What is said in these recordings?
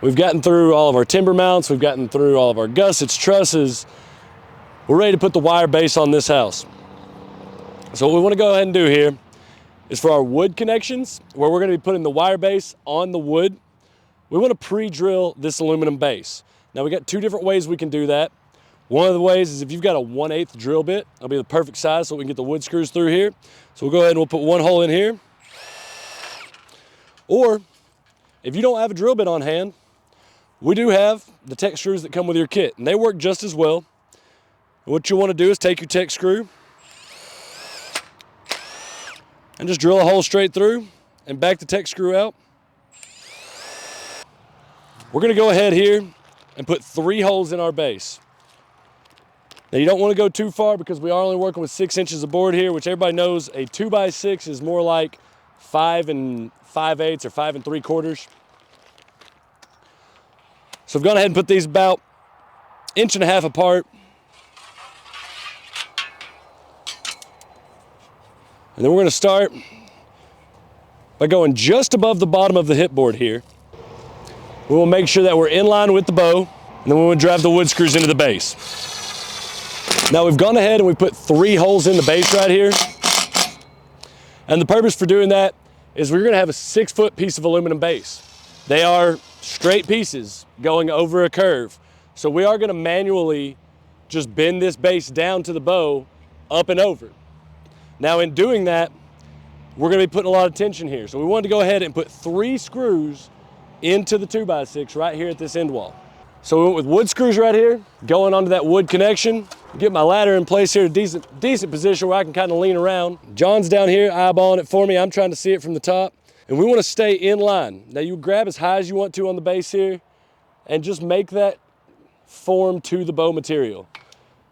We've gotten through all of our timber mounts. We've gotten through all of our gussets, trusses. We're ready to put the wire base on this house. So what we want to go ahead and do here is for our wood connections, where we're going to be putting the wire base on the wood, we want to pre-drill this aluminum base. Now we got two different ways we can do that. One of the ways is if you've got a 1/8 drill bit, that'll be the perfect size so we can get the wood screws through here. So we'll go ahead and we'll put one hole in here. Or if you don't have a drill bit on hand, we do have the tech screws that come with your kit, and they work just as well. What you want to do is take your tech screw and just drill a hole straight through and back the tech screw out. We're going to go ahead here and put 3 holes in our base. Now you don't want to go too far because we are only working with 6 inches of board here, which everybody knows a 2x6 is more like 5 5/8 or 5 3/4. So I've gone ahead and put these about 1.5 inches apart. And then we're going to start by going just above the bottom of the hip board here. We will make sure that we're in line with the bow, and then we will drive the wood screws into the base. Now we've gone ahead and we put 3 holes in the base right here. And the purpose for doing that is we're gonna have a 6-foot piece of aluminum base. They are straight pieces going over a curve. So we are gonna manually just bend this base down to the bow, up and over. Now in doing that, we're gonna be putting a lot of tension here. So we wanted to go ahead and put 3 screws into the 2x6 right here at this end wall. So we went with wood screws right here, going onto that wood connection. Get my ladder in place here, a decent position where I can kind of lean around. John's down here eyeballing it for me. I'm trying to see it from the top. And we want to stay in line. Now you grab as high as you want to on the base here and just make that form to the bow material.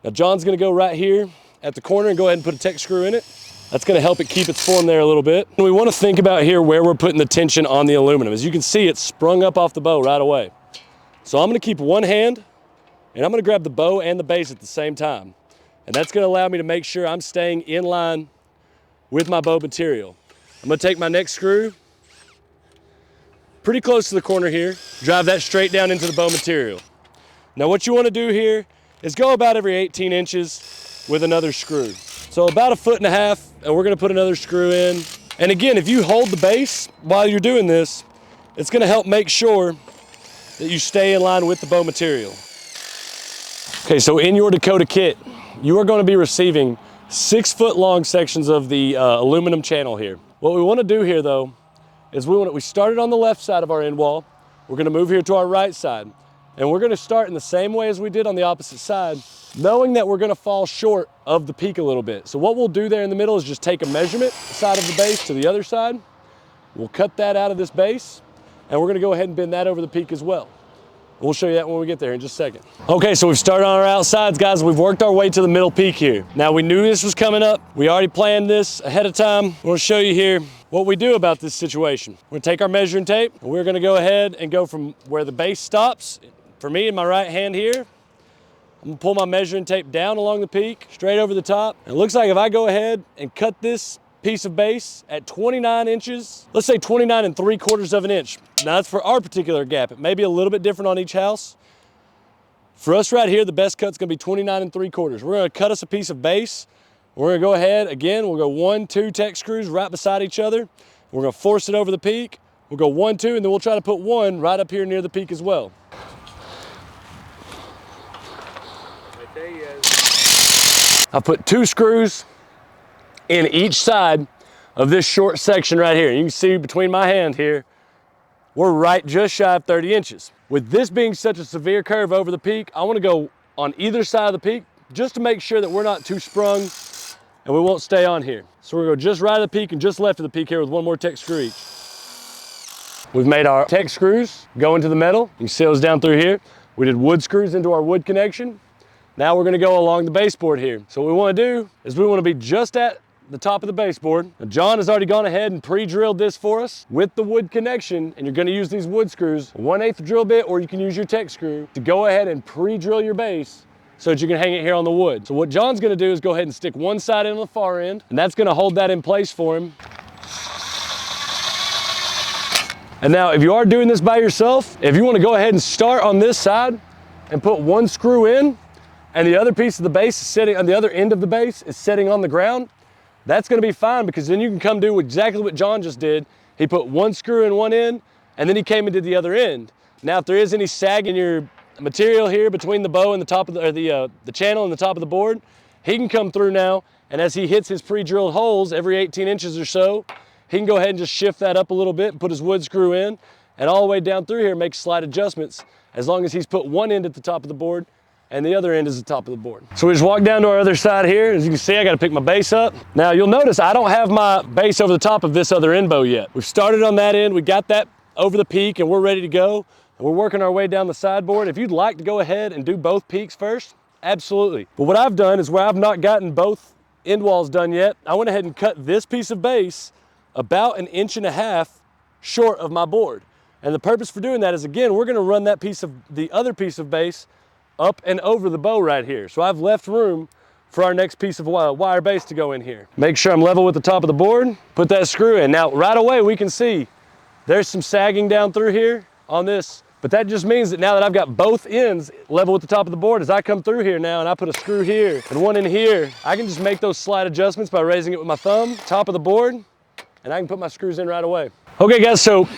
Now John's gonna go right here at the corner and go ahead and put a tech screw in it. That's gonna help it keep its form there a little bit. And we want to think about here where we're putting the tension on the aluminum. As you can see, it's sprung up off the bow right away. So I'm gonna keep one hand and I'm gonna grab the bow and the base at the same time. And that's gonna allow me to make sure I'm staying in line with my bow material. I'm gonna take my next screw, pretty close to the corner here, drive that straight down into the bow material. Now what you wanna do here is go about every 18 inches with another screw. So about 1.5 feet, and we're gonna put another screw in. And again, if you hold the base while you're doing this, it's gonna help make sure that you stay in line with the bow material. Okay, so in your Dakota kit, you are going to be receiving 6-foot long sections of the aluminum channel here. What we want to do here though, is we started on the left side of our end wall. We're going to move here to our right side. And we're going to start in the same way as we did on the opposite side, knowing that we're going to fall short of the peak a little bit. So what we'll do there in the middle is just take a measurement, side of the base to the other side. We'll cut that out of this base, and we're going to go ahead and bend that over the peak as well. We'll show you that when we get there in just a second. Okay, so we've started on our outsides, guys. We've worked our way to the middle peak here. Now, we knew this was coming up. We already planned this ahead of time. We'll show you here what we do about this situation. We're gonna take our measuring tape, and we're gonna go ahead and go from where the base stops, for me in my right hand here. I'm gonna pull my measuring tape down along the peak, straight over the top. And it looks like if I go ahead and cut this piece of base at 29 inches, let's say 29 3/4 of an inch. Now that's for our particular gap. It may be a little bit different on each house. For us right here, the best cut's gonna be 29 3/4. We're gonna cut us a piece of base. We're gonna go ahead, again, we'll go 1, 2 tech screws right beside each other. We're gonna force it over the peak. We'll go 1, 2, and then we'll try to put 1 right up here near the peak as well. Right there he is. I put 2 screws in each side of this short section right here. You can see between my hand here, we're right just shy of 30 inches. With this being such a severe curve over the peak, I want to go on either side of the peak just to make sure that we're not too sprung and we won't stay on here. So we're going to go just right of the peak and just left of the peak here with 1 more tech screw each. We've made our tech screws go into the metal. You can see those down through here. We did wood screws into our wood connection. Now we're going to go along the baseboard here. So what we want to do is we want to be just at the top of the baseboard. Now John has already gone ahead and pre-drilled this for us with the wood connection, and you're going to use these wood screws, 1/8 drill bit, or you can use your tech screw to go ahead and pre-drill your base so that you can hang it here on the wood. So what John's going to do is go ahead and stick one side in on the far end, and that's going to hold that in place for him. And now if you are doing this by yourself, if you want to go ahead and start on this side and put one screw in and the other piece of the base is sitting on the other end of the base is sitting on the ground, that's going to be fine, because then you can come do exactly what John just did. He put one screw in one end and then he came and did the other end. Now if there is any sag in your material here between the bow and the top of the channel and the top of the board, he can come through now, and as he hits his pre-drilled holes every 18 inches or so, he can go ahead and just shift that up a little bit and put his wood screw in, and all the way down through here make slight adjustments, as long as he's put one end at the top of the board and the other end is the top of the board. So we just walk down to our other side here. As you can see, I got to pick my base up. Now you'll notice I don't have my base over the top of this other end bow yet. We've started on that end, we got that over the peak and we're ready to go. We're working our way down the sideboard. If you'd like to go ahead and do both peaks first, absolutely. But what I've done is, where I've not gotten both end walls done yet, I went ahead and cut this piece of base about 1.5 inches short of my board. And the purpose for doing that is, again, we're gonna run that piece of the other piece of base up and over the bow right here. So I've left room for our next piece of wire base to go in here. Make sure I'm level with the top of the board, put that screw in. Now, right away, we can see there's some sagging down through here on this. But that just means that now that I've got both ends level with the top of the board, as I come through here now and I put a screw here and one in here, I can just make those slight adjustments by raising it with my thumb, top of the board, and I can put my screws in right away. Okay guys, so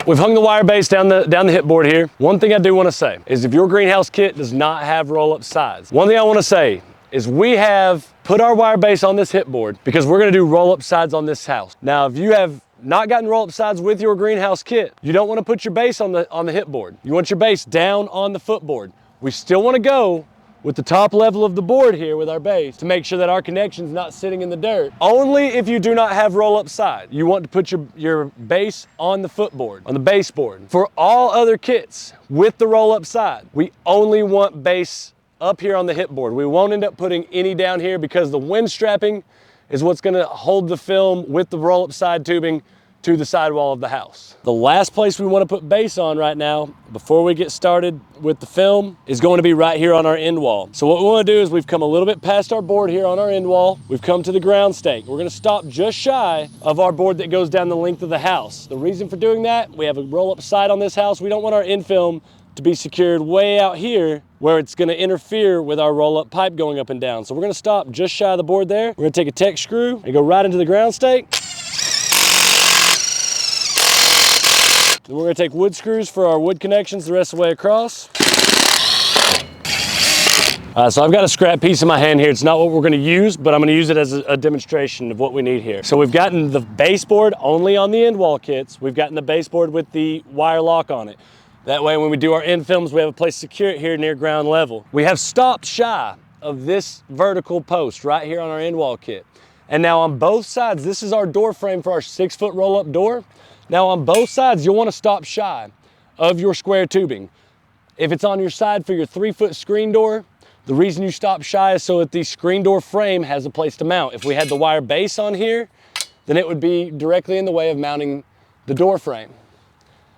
we've hung the wire base down the hip board here. One thing I do want to say is, if your greenhouse kit does not have roll-up sides, one thing I want to say is we have put our wire base on this hip board because we're going to do roll-up sides on this house. Now, if you have not gotten roll-up sides with your greenhouse kit, you don't want to put your base on the hip board. You want your base down on the footboard. We still want to go with the top level of the board here with our base to make sure that our connection's not sitting in the dirt. Only if you do not have roll-up side. You want to put your base on the footboard, on the baseboard. For all other kits with the roll-up side, we only want base up here on the hip board. We won't end up putting any down here, because the wind strapping is what's gonna hold the film with the roll-up side tubing to the sidewall of the house. The last place we wanna put base on right now, before we get started with the film, is going to be right here on our end wall. So what we wanna do is, we've come a little bit past our board here on our end wall. We've come to the ground stake. We're gonna stop just shy of our board that goes down the length of the house. The reason for doing that, we have a roll-up side on this house. We don't want our end film to be secured way out here where it's gonna interfere with our roll-up pipe going up and down. So we're gonna stop just shy of the board there. We're gonna take a Tech screw and go right into the ground stake. Then we're gonna take wood screws for our wood connections the rest of the way across. So I've got a scrap piece in my hand here. It's not what we're gonna use, but I'm gonna use it as a demonstration of what we need here. So we've gotten the baseboard only on the end wall kits. We've gotten the baseboard with the wire lock on it. That way, when we do our end films, we have a place to secure it here near ground level. We have stopped shy of this vertical post right here on our end wall kit. And now on both sides, this is our door frame for our 6-foot roll-up door. Now on both sides, you'll want to stop shy of your square tubing. If it's on your side for your 3-foot screen door, the reason you stop shy is so that the screen door frame has a place to mount. If we had the wire base on here, then it would be directly in the way of mounting the door frame.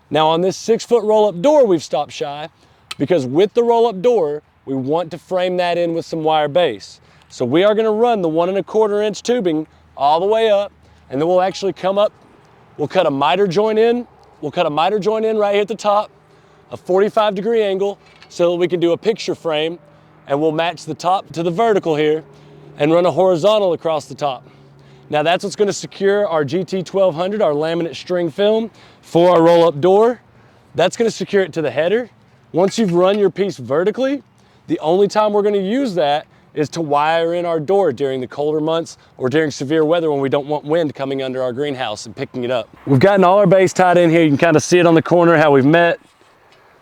Now on this 6-foot roll-up door, we've stopped shy because with the roll-up door, we want to frame that in with some wire base. So we are gonna run the 1 1/4 inch tubing all the way up, and then we'll actually come up, we'll cut a miter joint in. We'll cut a miter joint in right here at the top, a 45-degree angle, so that we can do a picture frame, and we'll match the top to the vertical here and run a horizontal across the top. Now that's what's gonna secure our GT1200, our laminate string film for our roll-up door. That's gonna secure it to the header. Once you've run your piece vertically, the only time we're gonna use that is to wire in our door during the colder months or during severe weather when we don't want wind coming under our greenhouse and picking it up. We've gotten all our base tied in here. You can kind of see it on the corner how we've met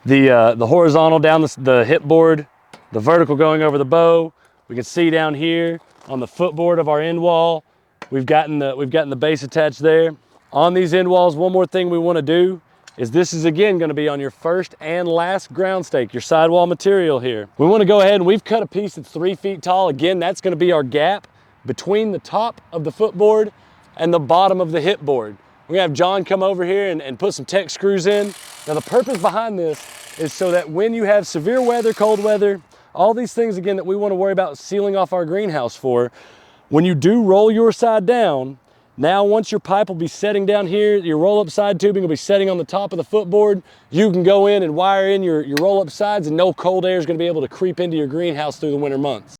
the horizontal down the hip board, the vertical going over the bow. We can see down here on the footboard of our end wall, we've gotten the base attached there. On these end walls, one more thing we want to do is this is again going to be on your first and last ground stake, your sidewall material here. We want to go ahead and we've cut a piece that's 3 feet tall. Again, that's going to be our gap between the top of the footboard and the bottom of the hip board. We're going to have John come over here and put some Tech screws in. Now the purpose behind this is so that when you have severe weather, cold weather, all these things again that we want to worry about sealing off our greenhouse for, when you do roll your side down, Now, once your pipe will be setting down here, your roll-up side tubing will be setting on the top of the footboard. You can go in and wire in your roll-up sides, and no cold air is going to be able to creep into your greenhouse through the winter months.